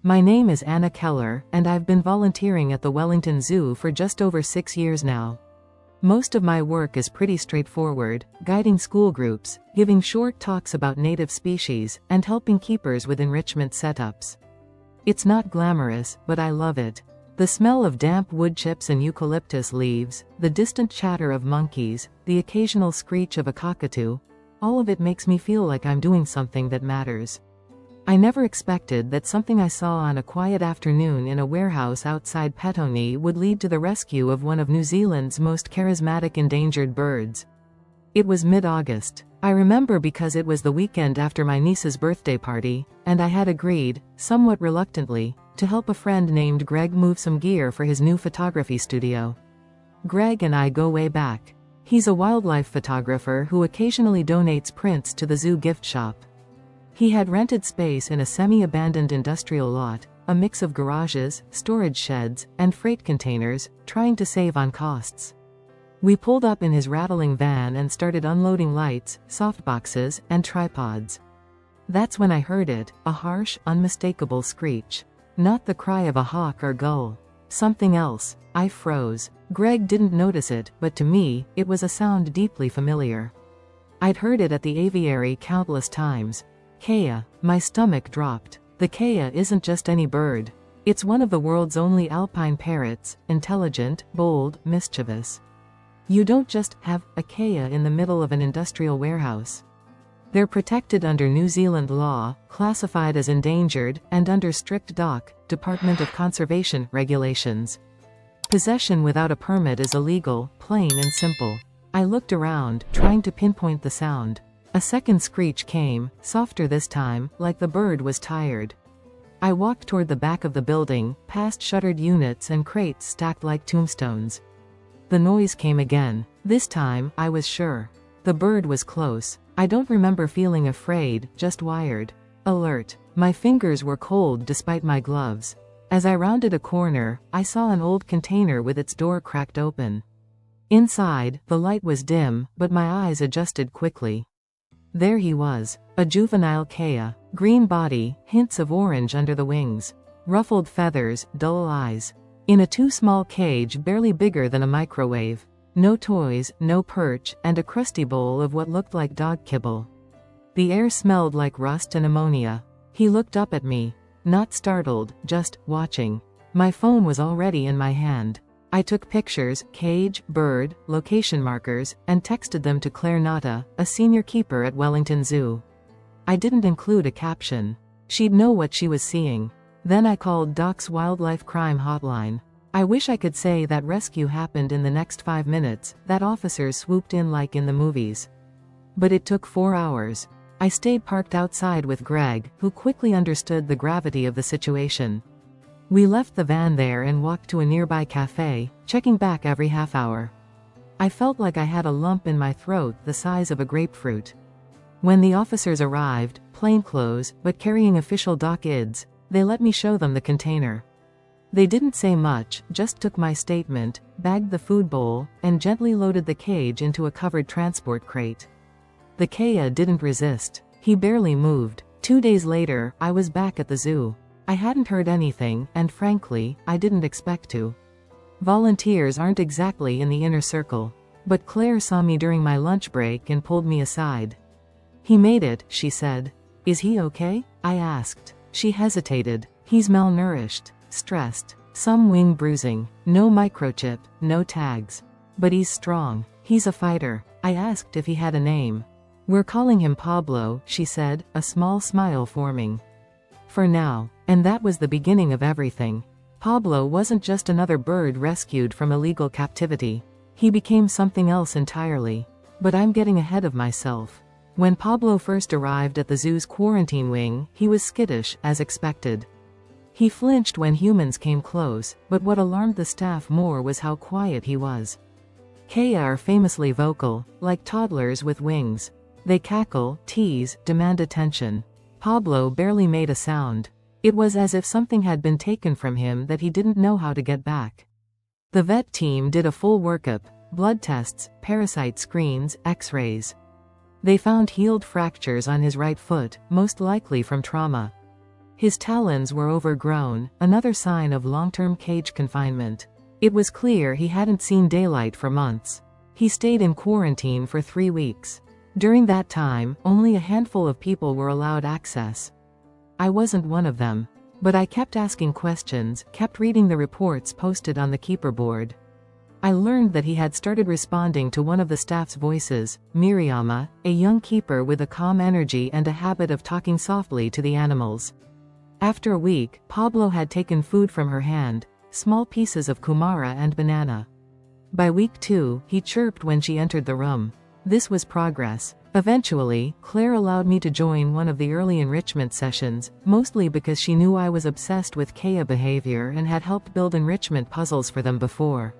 My name is Anna Keller, and I've been volunteering at the Wellington Zoo for just over 6 years now. Most of my work is pretty straightforward, guiding school groups, giving short talks about native species, and helping keepers with enrichment setups. It's not glamorous, but I love it. The smell of damp wood chips and eucalyptus leaves, the distant chatter of monkeys, the occasional screech of a cockatoo, all of it makes me feel like I'm doing something that matters. I never expected that something I saw on a quiet afternoon in a warehouse outside Petone would lead to the rescue of one of New Zealand's most charismatic endangered birds. It was mid-August. I remember because it was the weekend after my niece's birthday party, and I had agreed, somewhat reluctantly, to help a friend named Greg move some gear for his new photography studio. Greg and I go way back. He's a wildlife photographer who occasionally donates prints to the zoo gift shop. He had rented space in a semi-abandoned industrial lot, a mix of garages, storage sheds, and freight containers, trying to save on costs. We pulled up in his rattling van and started unloading lights, softboxes, and tripods. That's when I heard it, a harsh, unmistakable screech. Not the cry of a hawk or gull. Something else. I froze. Greg didn't notice it, but to me, it was a sound deeply familiar. I'd heard it at the aviary countless times. Kea. My stomach dropped. The kea isn't just any bird. It's one of the world's only alpine parrots, intelligent, bold, mischievous. You don't just have a kea in the middle of an industrial warehouse. They're protected under New Zealand law, classified as endangered, and under strict Department of Conservation regulations. Possession without a permit is illegal, plain and simple. I looked around, trying to pinpoint the sound. A second screech came, softer this time, like the bird was tired. I walked toward the back of the building, past shuttered units and crates stacked like tombstones. The noise came again. This time, I was sure. The bird was close. I don't remember feeling afraid, just wired. Alert. My fingers were cold despite my gloves. As I rounded a corner, I saw an old container with its door cracked open. Inside, the light was dim, but my eyes adjusted quickly. There he was, a juvenile kea, green body, hints of orange under the wings, ruffled feathers, dull eyes. In a too small cage barely bigger than a microwave. No toys, no perch, and a crusty bowl of what looked like dog kibble. The air smelled like rust and ammonia. He looked up at me. Not startled, just watching. My phone was already in my hand. I took pictures, cage, bird, location markers, and texted them to Claire Nata, a senior keeper at Wellington Zoo. I didn't include a caption. She'd know what she was seeing. Then I called Doc's wildlife crime hotline. I wish I could say that rescue happened in the next 5 minutes, that officers swooped in like in the movies. But it took 4 hours. I stayed parked outside with Greg, who quickly understood the gravity of the situation. We left the van there and walked to a nearby cafe, checking back every half hour. I felt like I had a lump in my throat the size of a grapefruit. When the officers arrived, plainclothes, but carrying official doc IDs, they let me show them the container. They didn't say much, just took my statement, bagged the food bowl, and gently loaded the cage into a covered transport crate. The kea didn't resist. He barely moved. 2 days later, I was back at the zoo. I hadn't heard anything, and frankly, I didn't expect to. Volunteers aren't exactly in the inner circle. But Claire saw me during my lunch break and pulled me aside. "He made it," she said. "Is he okay?" I asked. She hesitated. "He's malnourished, stressed, some wing bruising, no microchip, no tags. But he's strong. He's a fighter." I asked if he had a name. "We're calling him Pablo," she said, a small smile forming. "For now." And that was the beginning of everything. Pablo wasn't just another bird rescued from illegal captivity. He became something else entirely. But I'm getting ahead of myself. When Pablo first arrived at the zoo's quarantine wing, he was skittish, as expected. He flinched when humans came close, but what alarmed the staff more was how quiet he was. Kea are famously vocal, like toddlers with wings. They cackle, tease, demand attention. Pablo barely made a sound. It was as if something had been taken from him that he didn't know how to get back. The vet team did a full workup, blood tests, parasite screens, x-rays. They found healed fractures on his right foot, most likely from trauma. His talons were overgrown, another sign of long-term cage confinement. It was clear he hadn't seen daylight for months. He stayed in quarantine for 3 weeks. During that time, only a handful of people were allowed access. I wasn't one of them. But I kept asking questions, kept reading the reports posted on the keeper board. I learned that he had started responding to one of the staff's voices, Miriama, a young keeper with a calm energy and a habit of talking softly to the animals. After a week, Pablo had taken food from her hand, small pieces of kumara and banana. By week 2, he chirped when she entered the room. This was progress. Eventually, Claire allowed me to join one of the early enrichment sessions, mostly because she knew I was obsessed with Kea behavior and had helped build enrichment puzzles for them before.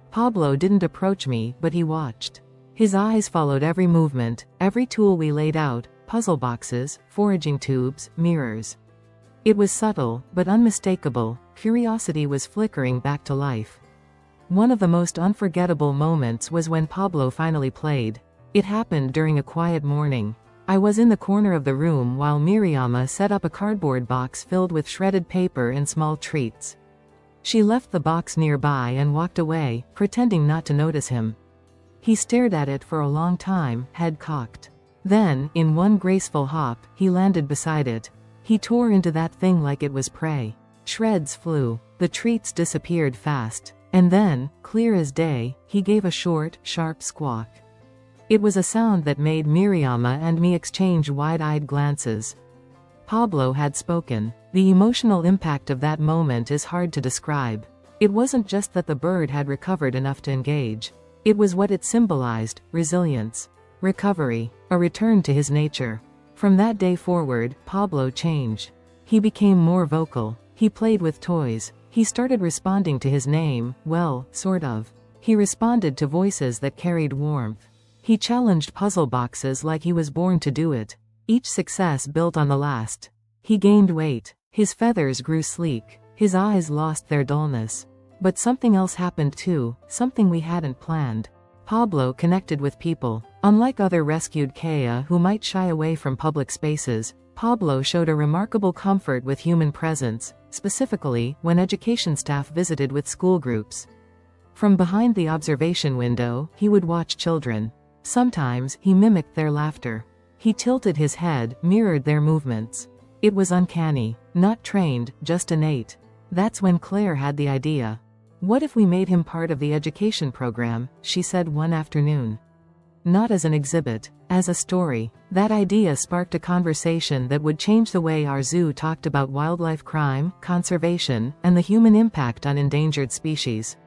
Pablo didn't approach me, but he watched. His eyes followed every movement, every tool we laid out: puzzle boxes, foraging tubes, mirrors. It was subtle, but unmistakable. Curiosity was flickering back to life. One of the most unforgettable moments was when Pablo finally played. It happened during a quiet morning. I was in the corner of the room while Miriama set up a cardboard box filled with shredded paper and small treats. She left the box nearby and walked away, pretending not to notice him. He stared at it for a long time, head cocked. Then, in one graceful hop, he landed beside it. He tore into that thing like it was prey. Shreds flew. The treats disappeared fast. And then, clear as day, he gave a short, sharp squawk. It was a sound that made Miriama and me exchange wide-eyed glances. Pablo had spoken. The emotional impact of that moment is hard to describe. It wasn't just that the bird had recovered enough to engage. It was what it symbolized: resilience, recovery, a return to his nature. From that day forward, Pablo changed. He became more vocal. He played with toys. He started responding to his name, well, sort of. He responded to voices that carried warmth. He challenged puzzle boxes like he was born to do it. Each success built on the last. He gained weight. His feathers grew sleek. His eyes lost their dullness. But something else happened too, something we hadn't planned. Pablo connected with people. Unlike other rescued Kea who might shy away from public spaces, Pablo showed a remarkable comfort with human presence, specifically when education staff visited with school groups. From behind the observation window, he would watch children. Sometimes, he mimicked their laughter. He tilted his head, mirrored their movements. It was uncanny. Not trained, just innate. That's when Claire had the idea. "What if we made him part of the education program?" she said one afternoon. Not as an exhibit, as a story. That idea sparked a conversation that would change the way our zoo talked about wildlife crime, conservation, and the human impact on endangered species.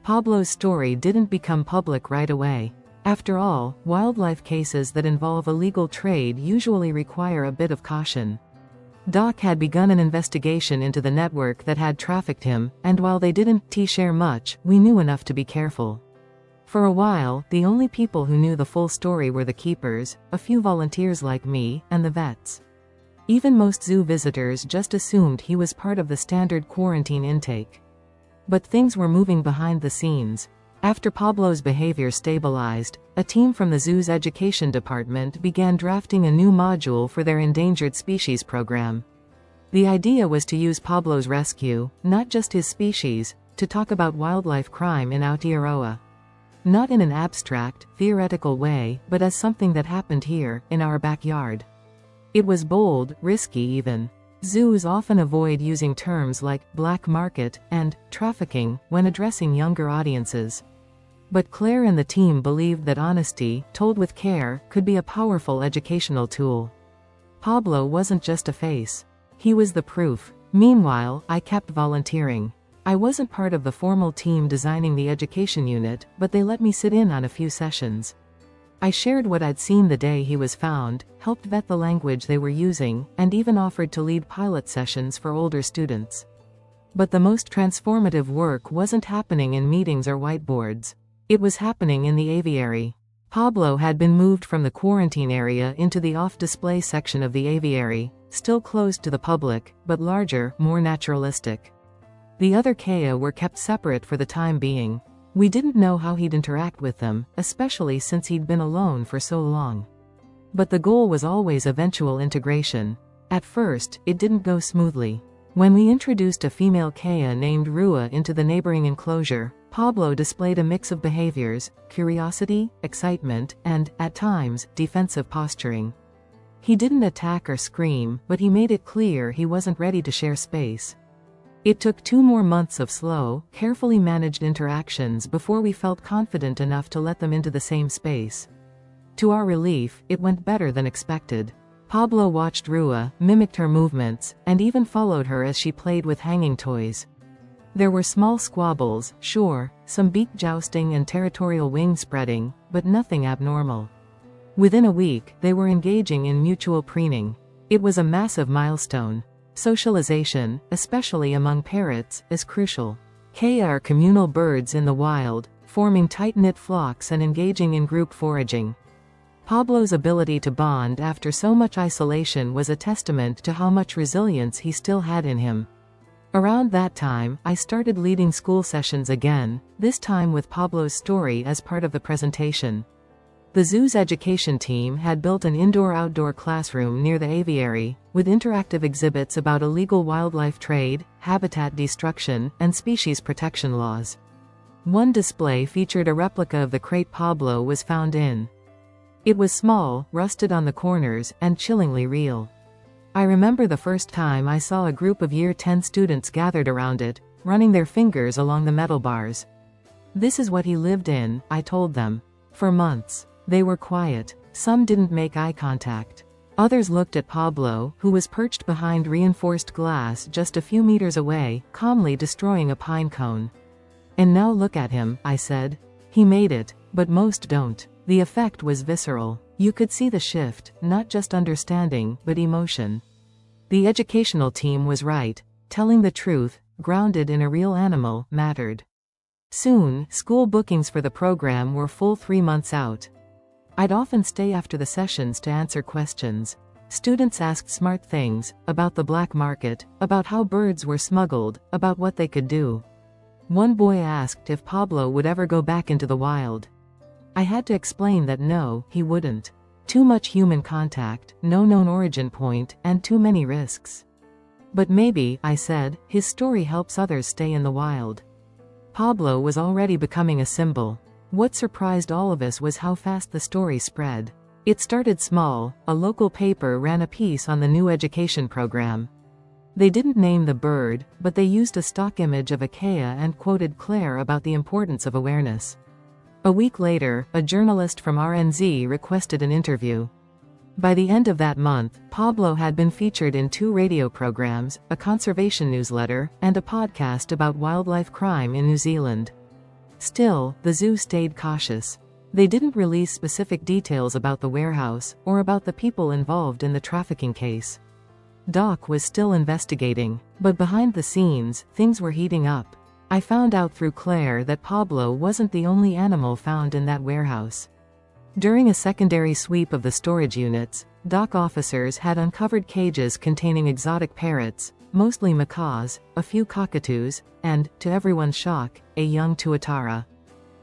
Pablo's story didn't become public right away. After all, wildlife cases that involve illegal trade usually require a bit of caution. Doc had begun an investigation into the network that had trafficked him, and while they didn't share much, we knew enough to be careful. For a while, the only people who knew the full story were the keepers, a few volunteers like me, and the vets. Even most zoo visitors just assumed he was part of the standard quarantine intake. But things were moving behind the scenes. After Pablo's behavior stabilized, a team from the zoo's education department began drafting a new module for their endangered species program. The idea was to use Pablo's rescue, not just his species, to talk about wildlife crime in Aotearoa. Not in an abstract, theoretical way, but as something that happened here, in our backyard. It was bold, risky even. Zoos often avoid using terms like black market and trafficking when addressing younger audiences. But Claire and the team believed that honesty, told with care, could be a powerful educational tool. Pablo wasn't just a face. He was the proof. Meanwhile, I kept volunteering. I wasn't part of the formal team designing the education unit, but they let me sit in on a few sessions. I shared what I'd seen the day he was found, helped vet the language they were using, and even offered to lead pilot sessions for older students. But the most transformative work wasn't happening in meetings or whiteboards. It was happening in the aviary. Pablo had been moved from the quarantine area into the off-display section of the aviary, still closed to the public, but larger, more naturalistic. The other Kea were kept separate for the time being. We didn't know how he'd interact with them, especially since he'd been alone for so long. But the goal was always eventual integration. At first, it didn't go smoothly. When we introduced a female Kea named Rua into the neighboring enclosure, Pablo displayed a mix of behaviors: curiosity, excitement, and, at times, defensive posturing. He didn't attack or scream, but he made it clear he wasn't ready to share space. It took 2 more months of slow, carefully managed interactions before we felt confident enough to let them into the same space. To our relief, it went better than expected. Pablo watched Rua, mimicked her movements, and even followed her as she played with hanging toys. There were small squabbles, sure, some beak jousting and territorial wing spreading, but nothing abnormal. Within a week, they were engaging in mutual preening. It was a massive milestone. Socialization, especially among parrots, is crucial. Kea are communal birds in the wild, forming tight-knit flocks and engaging in group foraging. Pablo's ability to bond after so much isolation was a testament to how much resilience he still had in him. Around that time, I started leading school sessions again, this time with Pablo's story as part of the presentation. The zoo's education team had built an indoor-outdoor classroom near the aviary, with interactive exhibits about illegal wildlife trade, habitat destruction, and species protection laws. One display featured a replica of the crate Pablo was found in. It was small, rusted on the corners, and chillingly real. I remember the first time I saw a group of Year 10 students gathered around it, running their fingers along the metal bars. "This is what he lived in," I told them. For months. They were quiet. Some didn't make eye contact. Others looked at Pablo, who was perched behind reinforced glass just a few meters away, calmly destroying a pine cone. "And now look at him," I said. "He made it, but most don't." The effect was visceral. You could see the shift, not just understanding, but emotion. The educational team was right. Telling the truth, grounded in a real animal, mattered. Soon, school bookings for the program were full 3 months out. I'd often stay after the sessions to answer questions. Students asked smart things, about the black market, about how birds were smuggled, about what they could do. One boy asked if Pablo would ever go back into the wild. I had to explain that no, he wouldn't. Too much human contact, no known origin point, and too many risks. But maybe, I said, his story helps others stay in the wild. Pablo was already becoming a symbol. What surprised all of us was how fast the story spread. It started small. A local paper ran a piece on the new education program. They didn't name the bird, but they used a stock image of a Kea and quoted Claire about the importance of awareness. A week later, a journalist from RNZ requested an interview. By the end of that month, Pablo had been featured in 2 radio programs, a conservation newsletter, and a podcast about wildlife crime in New Zealand. Still, the zoo stayed cautious. They didn't release specific details about the warehouse, or about the people involved in the trafficking case. Doc was still investigating, but behind the scenes, things were heating up. I found out through Claire that Pablo wasn't the only animal found in that warehouse. During a secondary sweep of the storage units, dock officers had uncovered cages containing exotic parrots, mostly macaws, a few cockatoos, and, to everyone's shock, a young tuatara.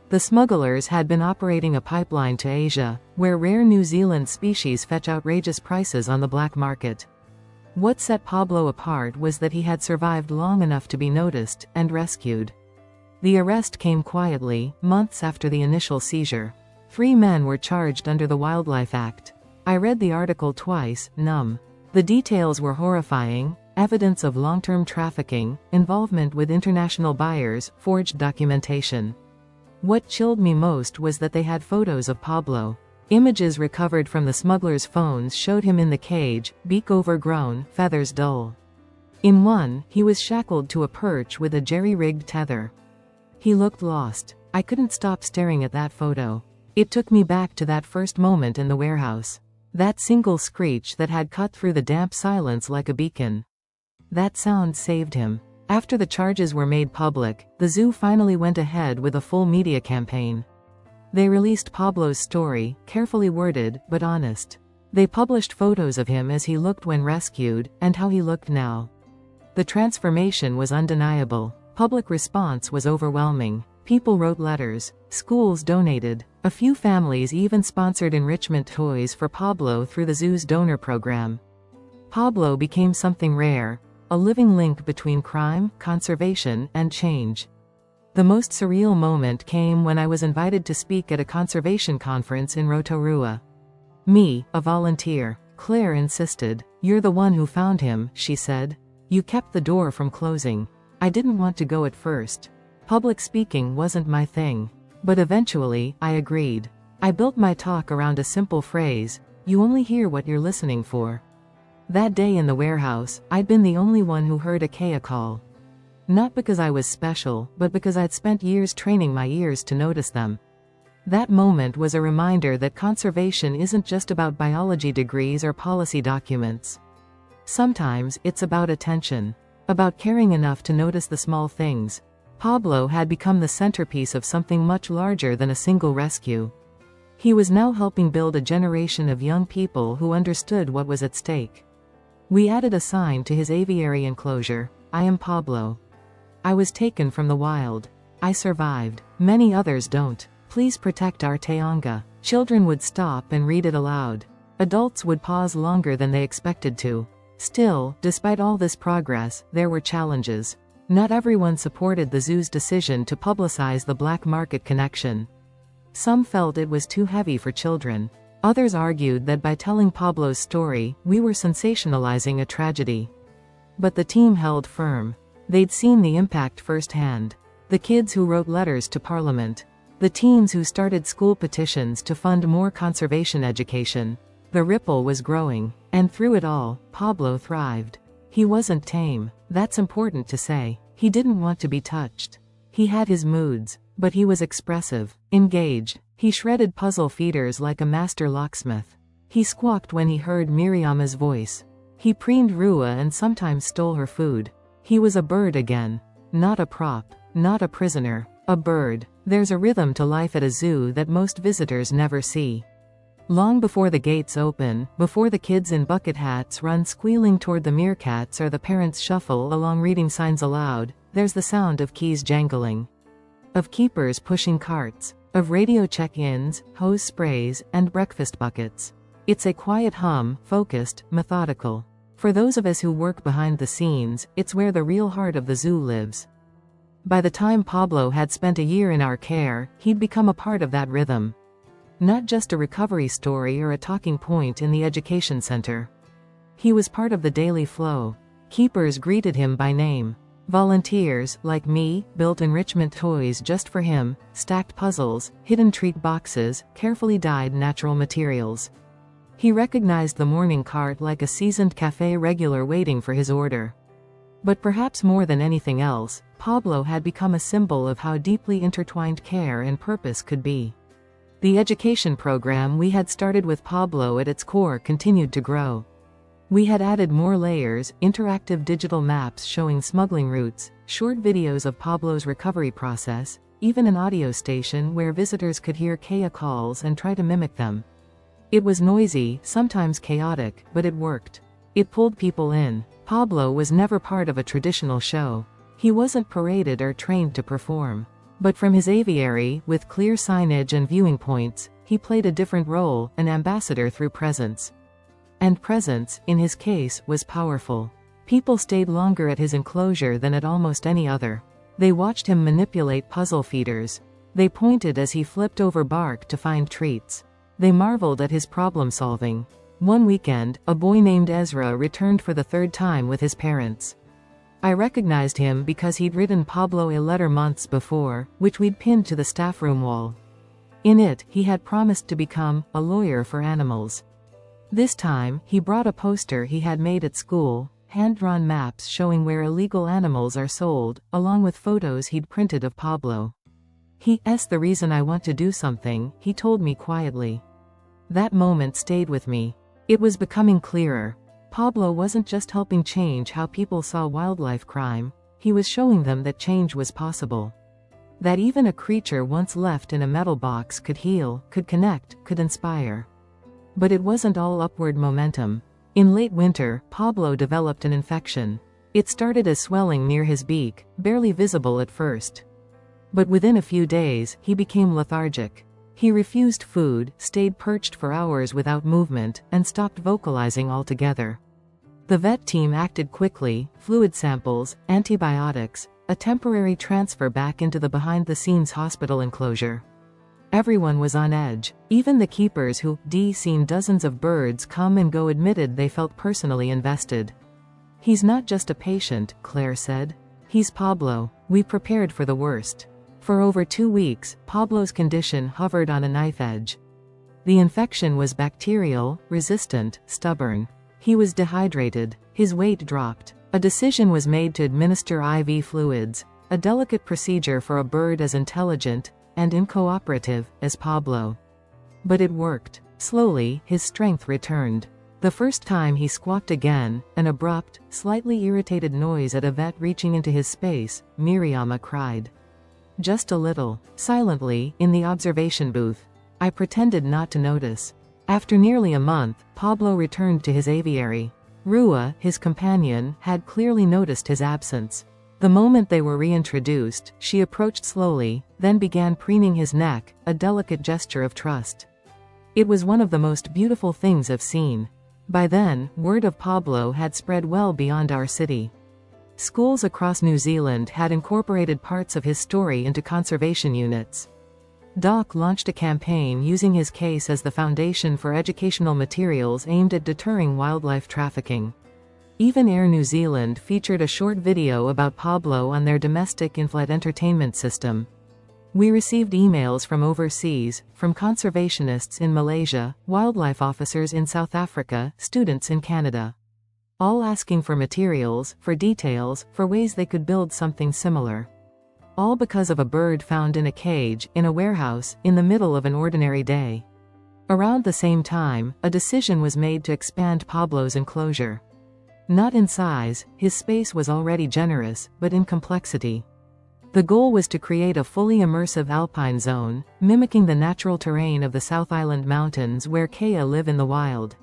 The smugglers had been operating a pipeline to Asia, where rare New Zealand species fetch outrageous prices on the black market. What set Pablo apart was that he had survived long enough to be noticed and rescued. The arrest came quietly, months after the initial seizure. 3 men were charged under the Wildlife Act. I read the article twice, numb. The details were horrifying: evidence of long-term trafficking, involvement with international buyers, forged documentation. What chilled me most was that they had photos of Pablo. Images recovered from the smugglers' phones showed him in the cage, beak overgrown, feathers dull. In one, he was shackled to a perch with a jerry-rigged tether. He looked lost. I couldn't stop staring at that photo. It took me back to that first moment in the warehouse. That single screech that had cut through the damp silence like a beacon. That sound saved him. After the charges were made public, the zoo finally went ahead with a full media campaign. They released Pablo's story, carefully worded, but honest. They published photos of him as he looked when rescued, and how he looked now. The transformation was undeniable. Public response was overwhelming. People wrote letters. Schools donated. A few families even sponsored enrichment toys for Pablo through the zoo's donor program. Pablo became something rare, a living link between crime, conservation, and change. The most surreal moment came when I was invited to speak at a conservation conference in Rotorua. Me, a volunteer. Claire insisted. "You're the one who found him," she said. "You kept the door from closing." I didn't want to go at first. Public speaking wasn't my thing. But eventually, I agreed. I built my talk around a simple phrase: you only hear what you're listening for. That day in the warehouse, I'd been the only one who heard a Kea call. Not because I was special, but because I'd spent years training my ears to notice them. That moment was a reminder that conservation isn't just about biology degrees or policy documents. Sometimes, it's about attention. About caring enough to notice the small things. Pablo had become the centerpiece of something much larger than a single rescue. He was now helping build a generation of young people who understood what was at stake. We added a sign to his aviary enclosure: "I am Pablo. I was taken from the wild. I survived. Many others don't. Please protect our Teanga." Children would stop and read it aloud. Adults would pause longer than they expected to. Still, despite all this progress, there were challenges. Not everyone supported the zoo's decision to publicize the black market connection. Some felt it was too heavy for children. Others argued that by telling Pablo's story, we were sensationalizing a tragedy. But the team held firm. They'd seen the impact firsthand. The kids who wrote letters to Parliament. The teens who started school petitions to fund more conservation education. The ripple was growing. And through it all, Pablo thrived. He wasn't tame. That's important to say. He didn't want to be touched. He had his moods. But he was expressive, engaged. He shredded puzzle feeders like a master locksmith. He squawked when he heard Miriama's voice. He preened Rua and sometimes stole her food. He was a bird again. Not a prop. Not a prisoner. A bird. There's a rhythm to life at a zoo that most visitors never see. Long before the gates open, before the kids in bucket hats run squealing toward the meerkats or the parents shuffle along reading signs aloud, there's the sound of keys jangling. Of keepers pushing carts. Of radio check-ins, hose sprays, and breakfast buckets. It's a quiet hum, focused, methodical. For those of us who work behind the scenes, it's where the real heart of the zoo lives. By the time Pablo had spent a year in our care, he'd become a part of that rhythm. Not just a recovery story or a talking point in the education center. He was part of the daily flow. Keepers greeted him by name. Volunteers, like me, built enrichment toys just for him, stacked puzzles, hidden treat boxes, carefully dyed natural materials. He recognized the morning cart like a seasoned cafe regular waiting for his order. But perhaps more than anything else, Pablo had become a symbol of how deeply intertwined care and purpose could be. The education program we had started with Pablo at its core continued to grow. We had added more layers, interactive digital maps showing smuggling routes, short videos of Pablo's recovery process, even an audio station where visitors could hear Kea calls and try to mimic them. It was noisy, sometimes chaotic, but it worked. It pulled people in. Pablo was never part of a traditional show. He wasn't paraded or trained to perform. But from his aviary, with clear signage and viewing points, he played a different role, an ambassador through presence. And presence, in his case, was powerful. People stayed longer at his enclosure than at almost any other. They watched him manipulate puzzle feeders. They pointed as he flipped over bark to find treats. They marveled at his problem solving. One weekend, a boy named Ezra returned for the third time with his parents. I recognized him because he'd written Pablo a letter months before, which we'd pinned to the staff room wall. In it, he had promised to become a lawyer for animals. This time, he brought a poster he had made at school, hand-drawn maps showing where illegal animals are sold, along with photos he'd printed of Pablo. "He's the reason I want to do something," he told me quietly. That moment stayed with me. It was becoming clearer. Pablo wasn't just helping change how people saw wildlife crime, he was showing them that change was possible. That even a creature once left in a metal box could heal, could connect, could inspire. But it wasn't all upward momentum. In late winter, Pablo developed an infection. It started as swelling near his beak, barely visible at first. But within a few days, he became lethargic. He refused food, stayed perched for hours without movement, and stopped vocalizing altogether. The vet team acted quickly: fluid samples, antibiotics, a temporary transfer back into the behind-the-scenes hospital enclosure. Everyone was on edge. Even the keepers who'd seen dozens of birds come and go admitted they felt personally invested. "He's not just a patient," Claire said. "He's Pablo." We prepared for the worst. For over 2 weeks, Pablo's condition hovered on a knife edge. The infection was bacterial, resistant, stubborn. He was dehydrated. His weight dropped. A decision was made to administer IV fluids, a delicate procedure for a bird as intelligent and uncooperative as Pablo. But it worked. Slowly, his strength returned. The first time he squawked again, an abrupt, slightly irritated noise at a vet reaching into his space, Miriama cried. Just a little. Silently, in the observation booth. I pretended not to notice. After nearly a month, Pablo returned to his aviary. Rua, his companion, had clearly noticed his absence. The moment they were reintroduced, she approached slowly, then began preening his neck, a delicate gesture of trust. It was one of the most beautiful things I've seen. By then, word of Pablo had spread well beyond our city. Schools across New Zealand had incorporated parts of his story into conservation units. Doc launched a campaign using his case as the foundation for educational materials aimed at deterring wildlife trafficking. Even Air New Zealand featured a short video about Pablo on their domestic in-flight entertainment system. We received emails from overseas, from conservationists in Malaysia, wildlife officers in South Africa, students in Canada. All asking for materials, for details, for ways they could build something similar. All because of a bird found in a cage, in a warehouse, in the middle of an ordinary day. Around the same time, a decision was made to expand Pablo's enclosure. Not in size, his space was already generous, but in complexity. The goal was to create a fully immersive alpine zone, mimicking the natural terrain of the South Island Mountains where Kea live in the wild.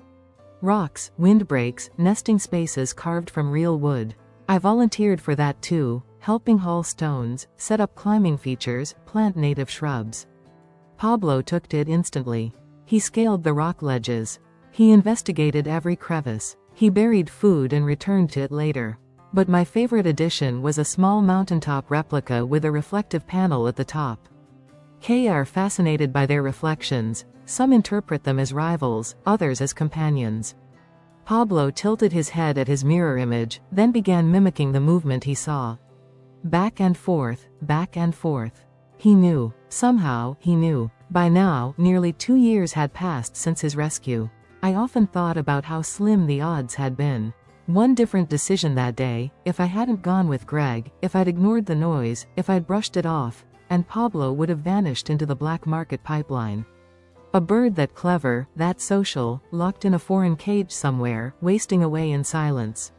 Rocks, windbreaks, nesting spaces carved from real wood. I volunteered for that too, helping haul stones, set up climbing features, plant native shrubs. Pablo took to it instantly. He scaled the rock ledges. He investigated every crevice. He buried food and returned to it later. But my favorite addition was a small mountaintop replica with a reflective panel at the top. Kea are fascinated by their reflections. Some interpret them as rivals, others as companions. Pablo tilted his head at his mirror image, then began mimicking the movement he saw. Back and forth, back and forth. He knew. Somehow, he knew. By now, nearly 2 years had passed since his rescue. I often thought about how slim the odds had been. One different decision that day, if I hadn't gone with Greg, if I'd ignored the noise, if I'd brushed it off, and Pablo would have vanished into the black market pipeline. A bird that clever, that social, locked in a foreign cage somewhere, wasting away in silence.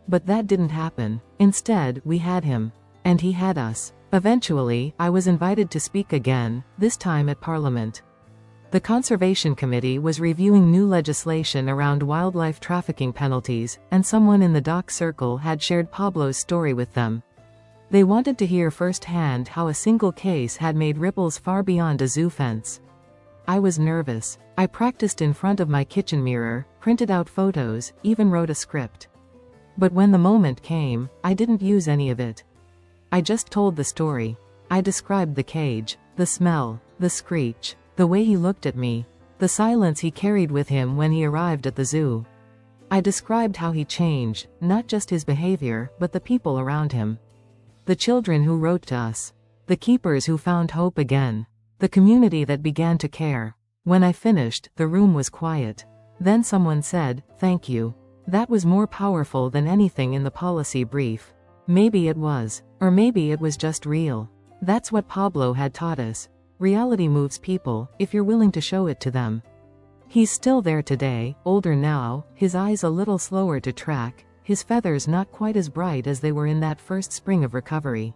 But that didn't happen. Instead, we had him. And he had us. Eventually, I was invited to speak again, this time at Parliament. The Conservation Committee was reviewing new legislation around wildlife trafficking penalties, and someone in the doc circle had shared Pablo's story with them. They wanted to hear firsthand how a single case had made ripples far beyond a zoo fence. I was nervous. I practiced in front of my kitchen mirror, printed out photos, even wrote a script. But when the moment came, I didn't use any of it. I just told the story. I described the cage, the smell, the screech, the way he looked at me, the silence he carried with him when he arrived at the zoo. I described how he changed, not just his behavior, but the people around him. The children who wrote to us. The keepers who found hope again. The community that began to care. When I finished, the room was quiet. Then someone said, "Thank you." That was more powerful than anything in the policy brief. Maybe it was. Or maybe it was just real. That's what Pablo had taught us. Reality moves people, if you're willing to show it to them. He's still there today, older now, his eyes a little slower to track, his feathers not quite as bright as they were in that first spring of recovery.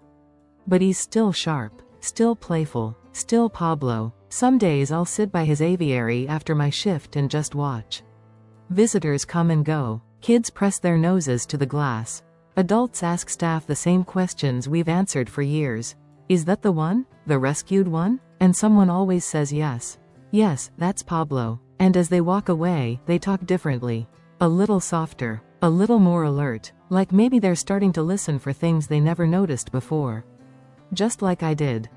But he's still sharp, still playful, still Pablo. Some days I'll sit by his aviary after my shift and just watch. Visitors come and go. Kids press their noses to the glass. Adults ask staff the same questions we've answered for years. Is that the one? The rescued one? And someone always says yes. Yes, that's Pablo. And as they walk away, they talk differently. A little softer. A little more alert, like maybe they're starting to listen for things they never noticed before. Just like I did.